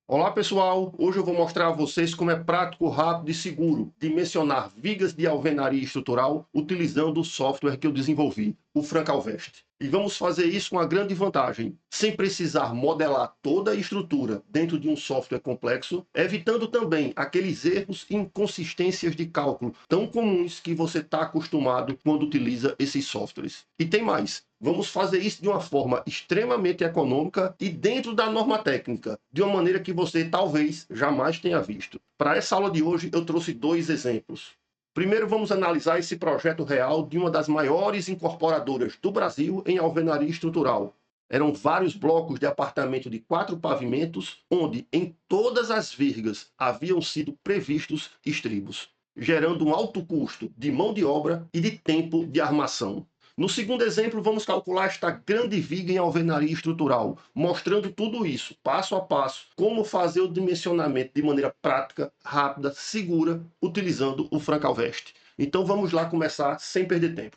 Olá pessoal, hoje eu vou mostrar a vocês como é prático, rápido e seguro dimensionar vigas de alvenaria estrutural utilizando o software que eu desenvolvi, o Francalvest. E vamos fazer isso com uma grande vantagem, sem precisar modelar toda a estrutura dentro de um software complexo, evitando também aqueles erros e inconsistências de cálculo tão comuns que você está acostumado quando utiliza esses softwares. E tem mais, vamos fazer isso de uma forma extremamente econômica e dentro da norma técnica, de uma maneira que você talvez jamais tenha visto. Para essa aula de hoje, eu trouxe dois exemplos. Primeiro, vamos analisar esse projeto real de uma das maiores incorporadoras do Brasil em alvenaria estrutural. Eram vários blocos de apartamento de 4 pavimentos, onde em todas as vergas haviam sido previstos estribos, gerando um alto custo de mão de obra e de tempo de armação. No segundo exemplo, vamos calcular esta grande viga em alvenaria estrutural, mostrando tudo isso, passo a passo, como fazer o dimensionamento de maneira prática, rápida, segura, utilizando o Francalvest. Então vamos lá começar sem perder tempo.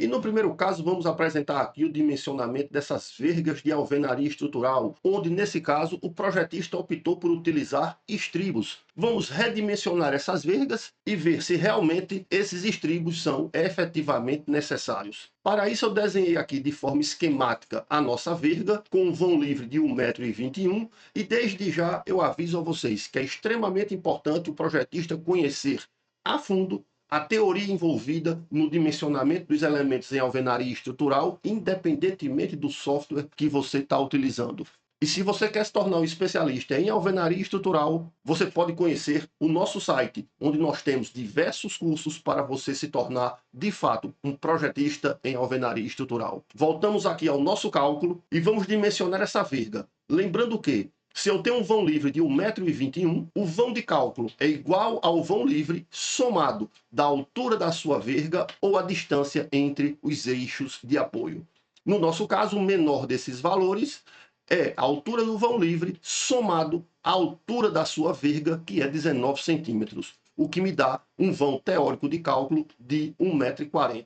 E no primeiro caso, vamos apresentar aqui o dimensionamento dessas vergas de alvenaria estrutural, onde, nesse caso, o projetista optou por utilizar estribos. Vamos redimensionar essas vergas e ver se realmente esses estribos são efetivamente necessários. Para isso, eu desenhei aqui de forma esquemática a nossa verga, com um vão livre de 1,21 m, e desde já eu aviso a vocês que é extremamente importante o projetista conhecer a fundo a teoria envolvida no dimensionamento dos elementos em alvenaria estrutural, independentemente do software que você está utilizando. E se você quer se tornar um especialista em alvenaria estrutural, você pode conhecer o nosso site, onde nós temos diversos cursos para você se tornar, de fato, um projetista em alvenaria estrutural. Voltamos aqui ao nosso cálculo e vamos dimensionar essa verga. Lembrando que se eu tenho um vão livre de 1,21 m, o vão de cálculo é igual ao vão livre somado da altura da sua verga ou a distância entre os eixos de apoio. No nosso caso, o menor desses valores é a altura do vão livre somado à altura da sua verga, que é 19 centímetros, o que me dá um vão teórico de cálculo de 1,40 m.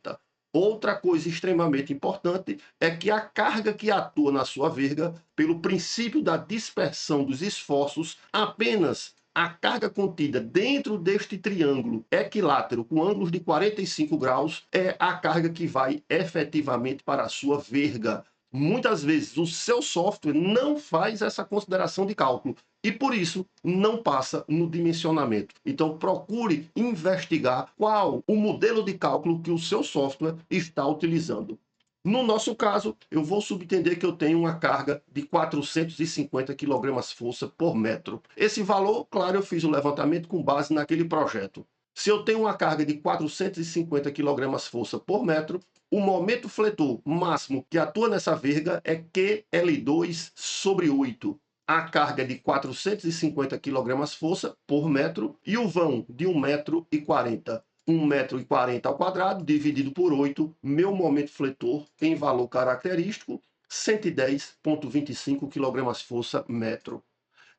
Outra coisa extremamente importante é que a carga que atua na sua verga, pelo princípio da dispersão dos esforços, apenas a carga contida dentro deste triângulo equilátero com ângulos de 45 graus é a carga que vai efetivamente para a sua verga. Muitas vezes o seu software não faz essa consideração de cálculo e por isso não passa no dimensionamento. Então procure investigar qual o modelo de cálculo que o seu software está utilizando. No nosso caso, eu vou subentender que eu tenho uma carga de 450 kgfm por metro. Esse valor, claro, eu fiz o levantamento com base naquele projeto. Se eu tenho uma carga de 450 kgfm por metro, o momento fletor máximo que atua nessa verga é QL2/8. A carga é de 450 kgfm por metro e o vão de 1,40 m. 1,40 m ao quadrado dividido por 8, meu momento fletor em valor característico, 110,25 kgfm metro.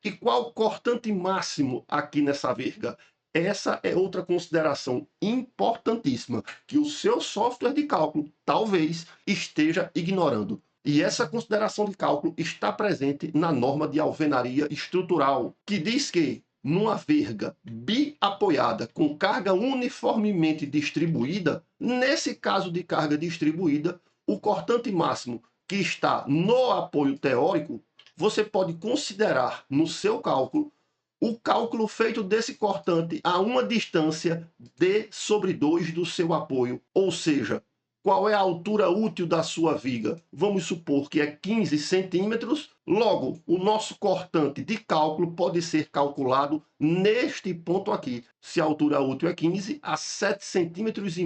E qual o cortante máximo aqui nessa verga? Essa é outra consideração importantíssima que o seu software de cálculo talvez esteja ignorando. E essa consideração de cálculo está presente na norma de alvenaria estrutural, que diz que numa verga biapoiada com carga uniformemente distribuída, nesse caso de carga distribuída, o cortante máximo que está no apoio teórico, você pode considerar no seu cálculo o cálculo feito desse cortante a uma distância d/2 do seu apoio, ou seja, qual é a altura útil da sua viga? Vamos supor que é 15 centímetros, logo, o nosso cortante de cálculo pode ser calculado neste ponto aqui. Se a altura útil é 15, a 7,5 centímetros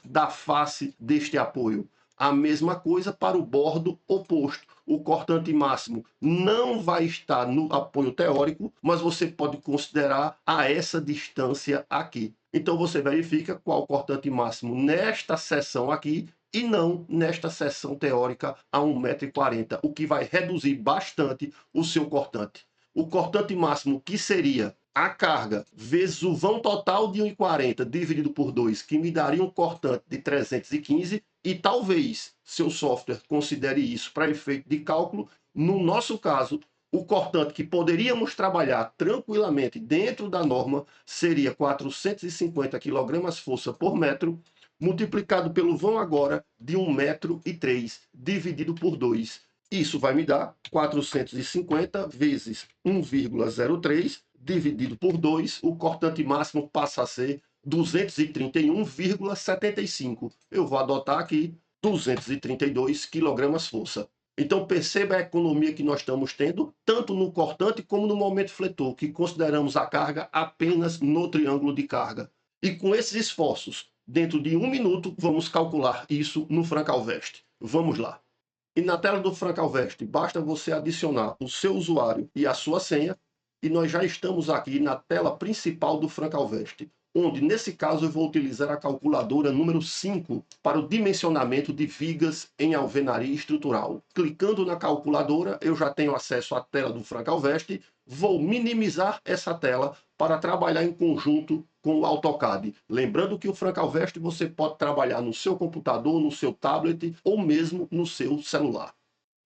da face deste apoio. A mesma coisa para o bordo oposto. O cortante máximo não vai estar no apoio teórico, mas você pode considerar a essa distância aqui. Então você verifica qual o cortante máximo nesta seção aqui e não nesta seção teórica a 1,40 m, o que vai reduzir bastante o seu cortante. O cortante máximo, que seria a carga vezes o vão total de 1,40 dividido por 2, que me daria um cortante de 315, e talvez seu software considere isso para efeito de cálculo. No nosso caso, O cortante que poderíamos trabalhar tranquilamente dentro da norma seria 450 kg-força por metro, multiplicado pelo vão agora de 1,3 m, dividido por 2. Isso vai me dar 450 vezes 1,03, dividido por 2. O cortante máximo passa a ser 231,75. Eu vou adotar aqui 232 kg-força. Então perceba a economia que nós estamos tendo, tanto no cortante como no momento fletor, que consideramos a carga apenas no triângulo de carga. E com esses esforços, dentro de 1 minuto, vamos calcular isso no Francalvest. Vamos lá. E na tela do Francalvest, basta você adicionar o seu usuário e a sua senha, e nós já estamos aqui na tela principal do Francalvest, onde nesse caso eu vou utilizar a calculadora número 5 para o dimensionamento de vigas em alvenaria estrutural. Clicando na calculadora, eu já tenho acesso à tela do Francalvest, vou minimizar essa tela para trabalhar em conjunto com o AutoCAD. Lembrando que o Francalvest você pode trabalhar no seu computador, no seu tablet ou mesmo no seu celular.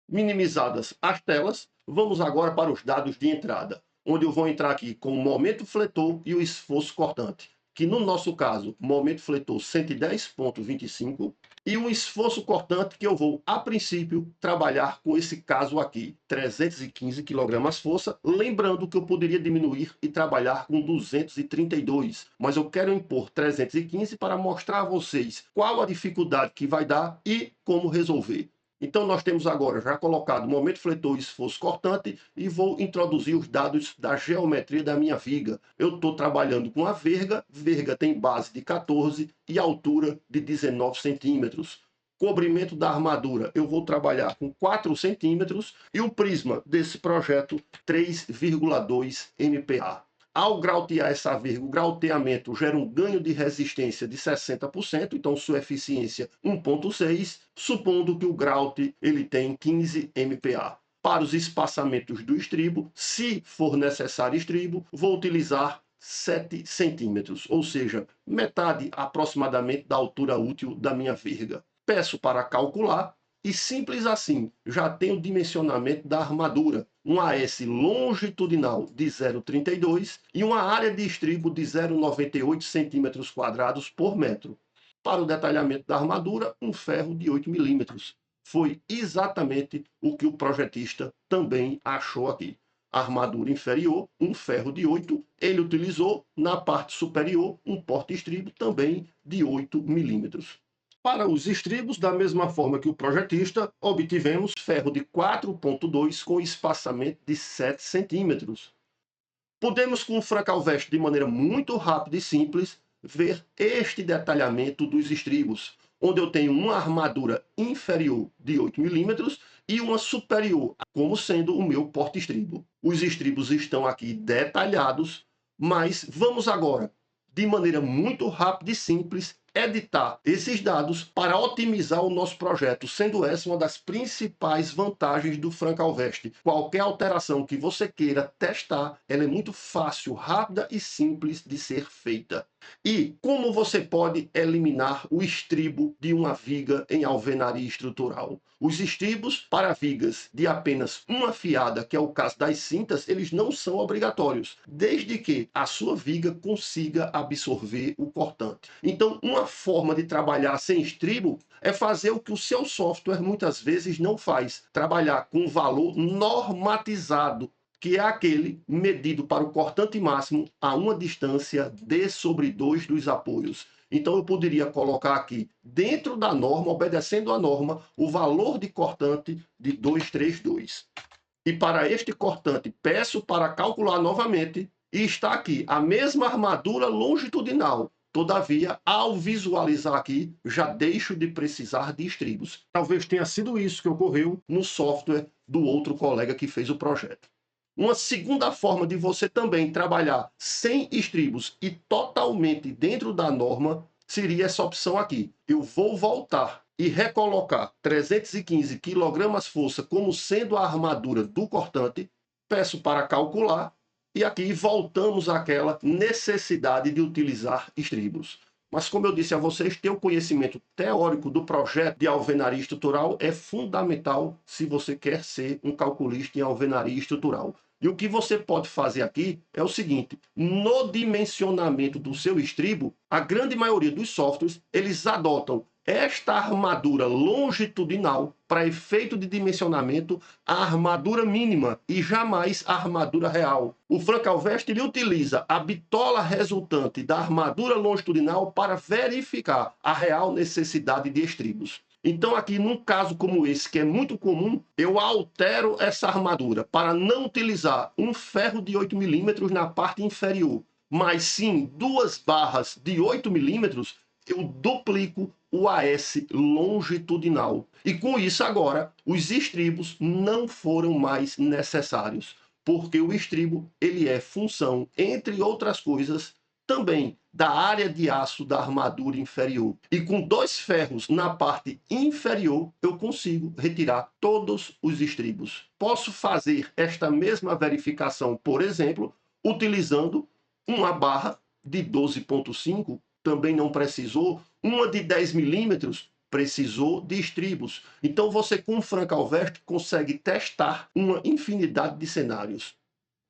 Minimizadas as telas, vamos agora para os dados de entrada, onde eu vou entrar aqui com o momento fletor e o esforço cortante, que no nosso caso, momento fletor 110,25 e um esforço cortante que eu vou, a princípio, trabalhar com esse caso aqui, 315 kg-força, lembrando que eu poderia diminuir e trabalhar com 232, mas eu quero impor 315 para mostrar a vocês qual a dificuldade que vai dar e como resolver. Então nós temos agora já colocado momento fletor e esforço cortante e vou introduzir os dados da geometria da minha viga. Eu estou trabalhando com a verga tem base de 14 e altura de 19 centímetros. Cobrimento da armadura, eu vou trabalhar com 4 centímetros e o prisma desse projeto 3,2 MPa. Ao grautear essa verga, o grauteamento gera um ganho de resistência de 60%, então sua eficiência 1,6, supondo que o graute ele tem 15 MPa. Para os espaçamentos do estribo, se for necessário estribo, vou utilizar 7 centímetros, ou seja, metade aproximadamente da altura útil da minha verga. Peço para calcular e simples assim, já tenho o dimensionamento da armadura. Um AS longitudinal de 0,32 e uma área de estribo de 0,98 centímetros quadrados por metro. Para o detalhamento da armadura, um ferro de 8 milímetros. Foi exatamente o que o projetista também achou aqui. Armadura inferior, um ferro de 8. Ele utilizou, na parte superior, um porta-estribo também de 8 milímetros. Para os estribos, da mesma forma que o projetista, obtivemos ferro de 4,2 com espaçamento de 7 centímetros. Podemos, com o Francalvest, de maneira muito rápida e simples, ver este detalhamento dos estribos, onde eu tenho uma armadura inferior de 8 milímetros e uma superior, como sendo o meu porta-estribo. Os estribos estão aqui detalhados, mas vamos agora, de maneira muito rápida e simples, editar esses dados para otimizar o nosso projeto, sendo essa uma das principais vantagens do Francalvest. Qualquer alteração que você queira testar, ela é muito fácil, rápida e simples de ser feita. E como você pode eliminar o estribo de uma viga em alvenaria estrutural? Os estribos para vigas de apenas uma fiada, que é o caso das cintas, eles não são obrigatórios, desde que a sua viga consiga absorver o cortante. Então, uma forma de trabalhar sem estribo é fazer o que o seu software muitas vezes não faz, trabalhar com valor normatizado, que é aquele medido para o cortante máximo a uma distância d/2 dos apoios. Então eu poderia colocar aqui, dentro da norma, obedecendo a norma, o valor de cortante de 232. E para este cortante, peço para calcular novamente, e está aqui a mesma armadura longitudinal. Todavia, ao visualizar aqui, já deixo de precisar de estribos. Talvez tenha sido isso que ocorreu no software do outro colega que fez o projeto. Uma segunda forma de você também trabalhar sem estribos e totalmente dentro da norma seria essa opção aqui. Eu vou voltar e recolocar 315 kg-força como sendo a armadura do cortante. Peço para calcular e aqui voltamos àquela necessidade de utilizar estribos. Mas, como eu disse a vocês, ter o conhecimento teórico do projeto de alvenaria estrutural é fundamental se você quer ser um calculista em alvenaria estrutural. E o que você pode fazer aqui é o seguinte: no dimensionamento do seu estribo, a grande maioria dos softwares, eles adotam esta armadura longitudinal para efeito de dimensionamento, a armadura mínima e jamais a armadura real. O Frank-Alveste ele utiliza a bitola resultante da armadura longitudinal para verificar a real necessidade de estribos. Então aqui, num caso como esse, que é muito comum, eu altero essa armadura para não utilizar um ferro de 8 milímetros na parte inferior, mas sim duas barras de 8 milímetros, eu duplico o AS longitudinal. E com isso agora, os estribos não foram mais necessários, porque o estribo ele é função, entre outras coisas, também da área de aço da armadura inferior. E com dois ferros na parte inferior, eu consigo retirar todos os estribos. Posso fazer esta mesma verificação, por exemplo, utilizando uma barra de 12,5, também não precisou, uma de 10 milímetros, precisou de estribos. Então você com o Frank-Alveste consegue testar uma infinidade de cenários.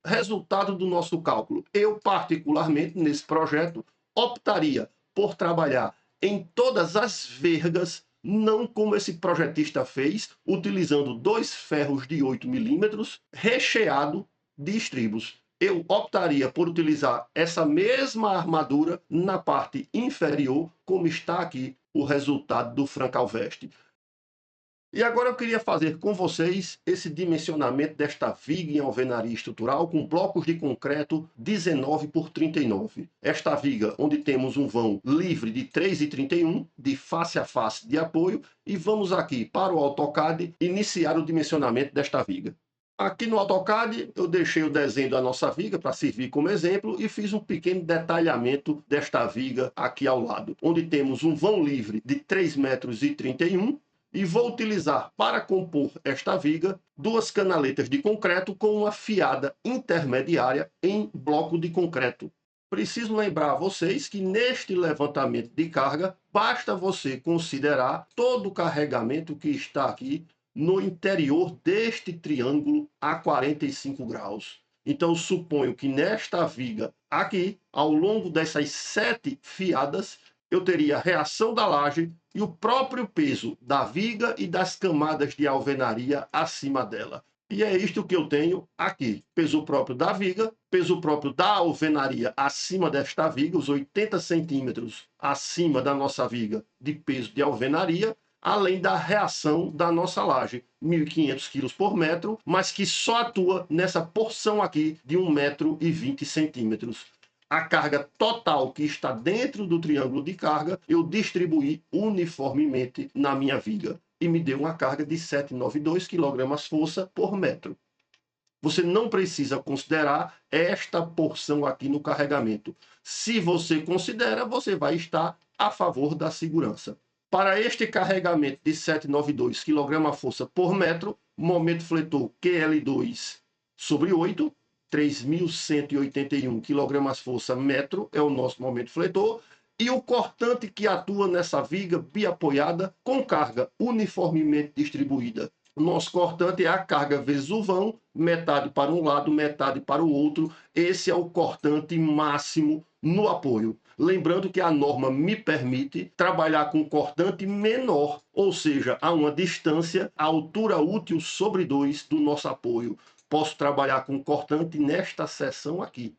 Resultado do nosso cálculo. Eu, particularmente, nesse projeto, optaria por trabalhar em todas as vergas, não como esse projetista fez, utilizando dois ferros de 8 milímetros, recheado de estribos. Eu optaria por utilizar essa mesma armadura na parte inferior, como está aqui o resultado do Frank-Alveste. E agora eu queria fazer com vocês esse dimensionamento desta viga em alvenaria estrutural com blocos de concreto 19 por 39. Esta viga onde temos um vão livre de 3,31 de face a face de apoio, e vamos aqui para o AutoCAD iniciar o dimensionamento desta viga. Aqui no AutoCAD eu deixei o desenho da nossa viga para servir como exemplo e fiz um pequeno detalhamento desta viga aqui ao lado, onde temos um vão livre de 3,31 metros, e vou utilizar para compor esta viga duas canaletas de concreto com uma fiada intermediária em bloco de concreto. Preciso lembrar a vocês que neste levantamento de carga, basta você considerar todo o carregamento que está aqui no interior deste triângulo a 45 graus. Então, suponho que nesta viga aqui, ao longo dessas 7 fiadas, eu teria a reação da laje e o próprio peso da viga e das camadas de alvenaria acima dela. E é isto que eu tenho aqui. Peso próprio da viga, peso próprio da alvenaria acima desta viga, os 80 centímetros acima da nossa viga de peso de alvenaria, além da reação da nossa laje, 1.500 kg por metro, mas que só atua nessa porção aqui de 1,20 m. A carga total que está dentro do triângulo de carga, eu distribuí uniformemente na minha viga e me deu uma carga de 792 kg-força por metro. Você não precisa considerar esta porção aqui no carregamento. Se você considera, você vai estar a favor da segurança. Para este carregamento de 792 kg-força por metro, momento fletor QL2 sobre 8, 3.181 kg-força metro é o nosso momento fletor, e o cortante que atua nessa viga biapoiada com carga uniformemente distribuída. O nosso cortante é a carga vezes o vão, metade para um lado, metade para o outro. Esse é o cortante máximo no apoio. Lembrando que a norma me permite trabalhar com cortante menor, ou seja, a uma distância, a altura útil sobre 2 do nosso apoio. Posso trabalhar com cortante nesta seção aqui.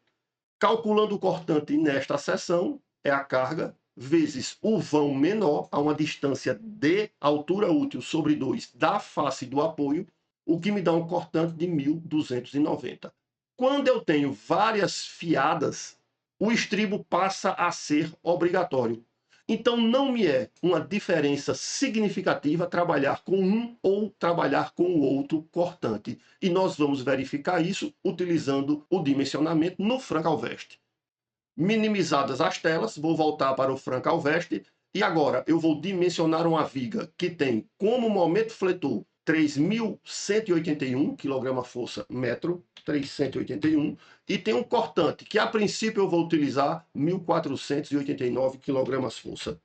Calculando o cortante nesta seção, é a carga vezes o vão menor, a uma distância de altura útil sobre 2 da face do apoio, o que me dá um cortante de 1.290. Quando eu tenho várias fiadas, o estribo passa a ser obrigatório. Então, não me é uma diferença significativa trabalhar com um ou trabalhar com o outro cortante. E nós vamos verificar isso utilizando o dimensionamento no Frank-Alveste. Minimizadas as telas, vou voltar para o Frank-Alveste e agora eu vou dimensionar uma viga que tem como momento fletor 3.181 kgfm metro, 381, e tem um cortante, que a princípio eu vou utilizar 1.489 kgfm.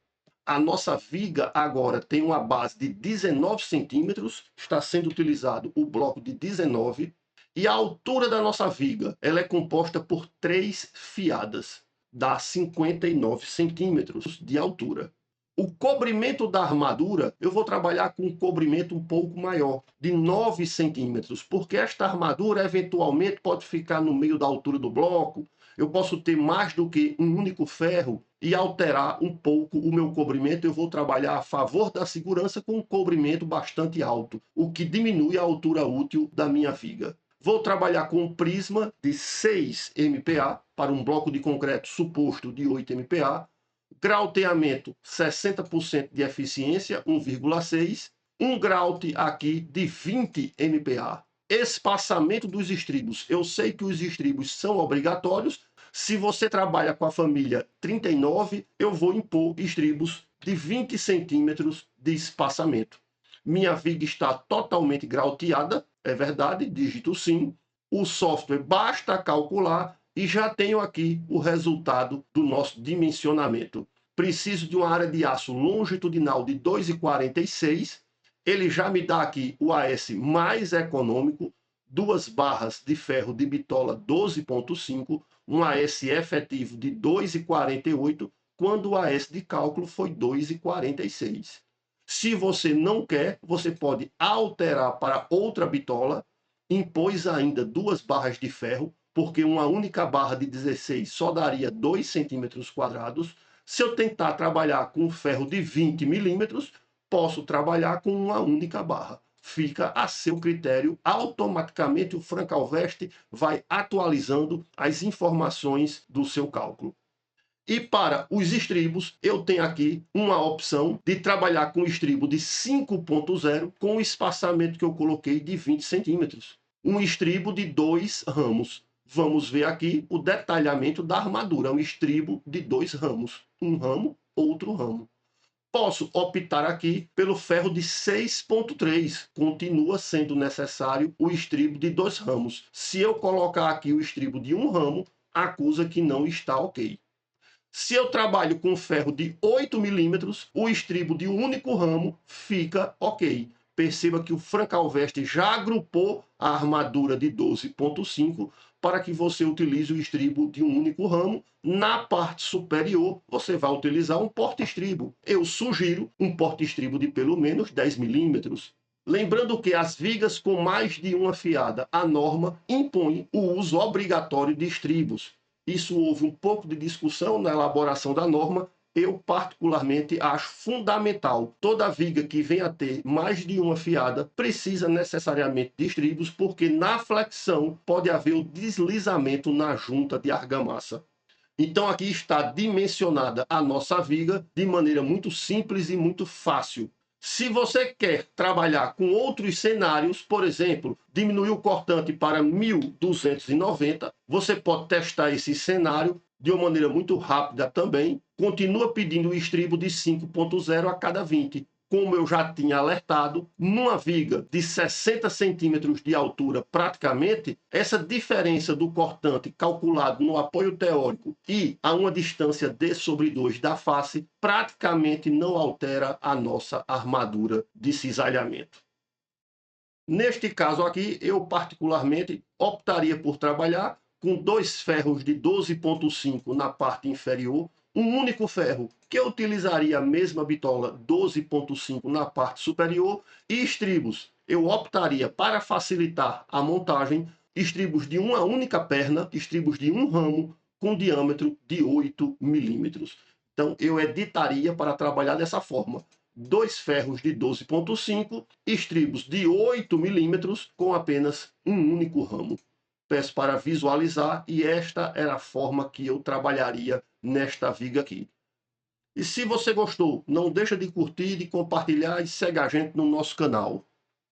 A nossa viga agora tem uma base de 19 centímetros, está sendo utilizado o bloco de 19, e a altura da nossa viga ela é composta por 3 fiadas, dá 59 centímetros de altura. O cobrimento da armadura, eu vou trabalhar com um cobrimento um pouco maior, de 9 centímetros, porque esta armadura eventualmente pode ficar no meio da altura do bloco, eu posso ter mais do que um único ferro e alterar um pouco o meu cobrimento. Eu vou trabalhar a favor da segurança com um cobrimento bastante alto, o que diminui a altura útil da minha viga. Vou trabalhar com um prisma de 6 MPa para um bloco de concreto suposto de 8 MPa, grauteamento 60% de eficiência, 1,6, um graute aqui de 20 MPa. Espaçamento dos estribos. Eu sei que os estribos são obrigatórios. Se você trabalha com a família 39, eu vou impor estribos de 20 centímetros de espaçamento. Minha viga está totalmente grauteada, é verdade, digito sim. O software basta calcular e já tenho aqui o resultado do nosso dimensionamento. Preciso de uma área de aço longitudinal de 2,46. Ele já me dá aqui o AS mais econômico, 2 barras de ferro de bitola 12,5, um AS efetivo de 2,48, quando o AS de cálculo foi 2,46. Se você não quer, você pode alterar para outra bitola, impôs ainda 2 barras de ferro, porque uma única barra de 16 só daria 2 centímetros quadrados. Se eu tentar trabalhar com ferro de 20 milímetros, posso trabalhar com uma única barra. Fica a seu critério. Automaticamente o Frankalvest vai atualizando as informações do seu cálculo. E para os estribos, eu tenho aqui uma opção de trabalhar com estribo de 5.0 com o espaçamento que eu coloquei de 20 centímetros. Um estribo de 2 ramos. Vamos ver aqui o detalhamento da armadura. Um estribo de 2 ramos. Um ramo, outro ramo. Posso optar aqui pelo ferro de 6.3. Continua sendo necessário o estribo de 2 ramos. Se eu colocar aqui o estribo de 1 ramo, acusa que não está ok. Se eu trabalho com ferro de 8 milímetros, o estribo de um único ramo fica ok. Perceba que o Frankalvest já agrupou a armadura de 12,5 para que você utilize o estribo de um único ramo. Na parte superior, você vai utilizar um porta-estribo. Eu sugiro um porta-estribo de pelo menos 10 milímetros. Lembrando que as vigas com mais de uma fiada, a norma impõe o uso obrigatório de estribos. Isso houve um pouco de discussão na elaboração da norma. Eu particularmente acho fundamental. Toda viga que venha a ter mais de uma fiada precisa necessariamente de estribos, porque na flexão pode haver o deslizamento na junta de argamassa. Então aqui está dimensionada a nossa viga de maneira muito simples e muito fácil. Se você quer trabalhar com outros cenários, por exemplo, diminuir o cortante para 1.290, você pode testar esse cenário de uma maneira muito rápida também. Continua pedindo o estribo de 5.0 a cada 20. Como eu já tinha alertado, numa viga de 60 centímetros de altura praticamente, essa diferença do cortante calculado no apoio teórico e a uma distância d/2 da face praticamente não altera a nossa armadura de cisalhamento. Neste caso aqui, eu particularmente optaria por trabalhar com 2 ferros de 12,5 na parte inferior, um único ferro que eu utilizaria a mesma bitola 12,5 na parte superior e estribos. Eu optaria para facilitar a montagem, estribos de uma única perna, estribos de um ramo com diâmetro de 8 milímetros. Então eu editaria para trabalhar dessa forma. 2 ferros de 12,5, estribos de 8 milímetros com apenas um único ramo. Peço para visualizar e esta era a forma que eu trabalharia nesta viga aqui. E se você gostou, não deixa de curtir, de compartilhar e segue a gente no nosso canal.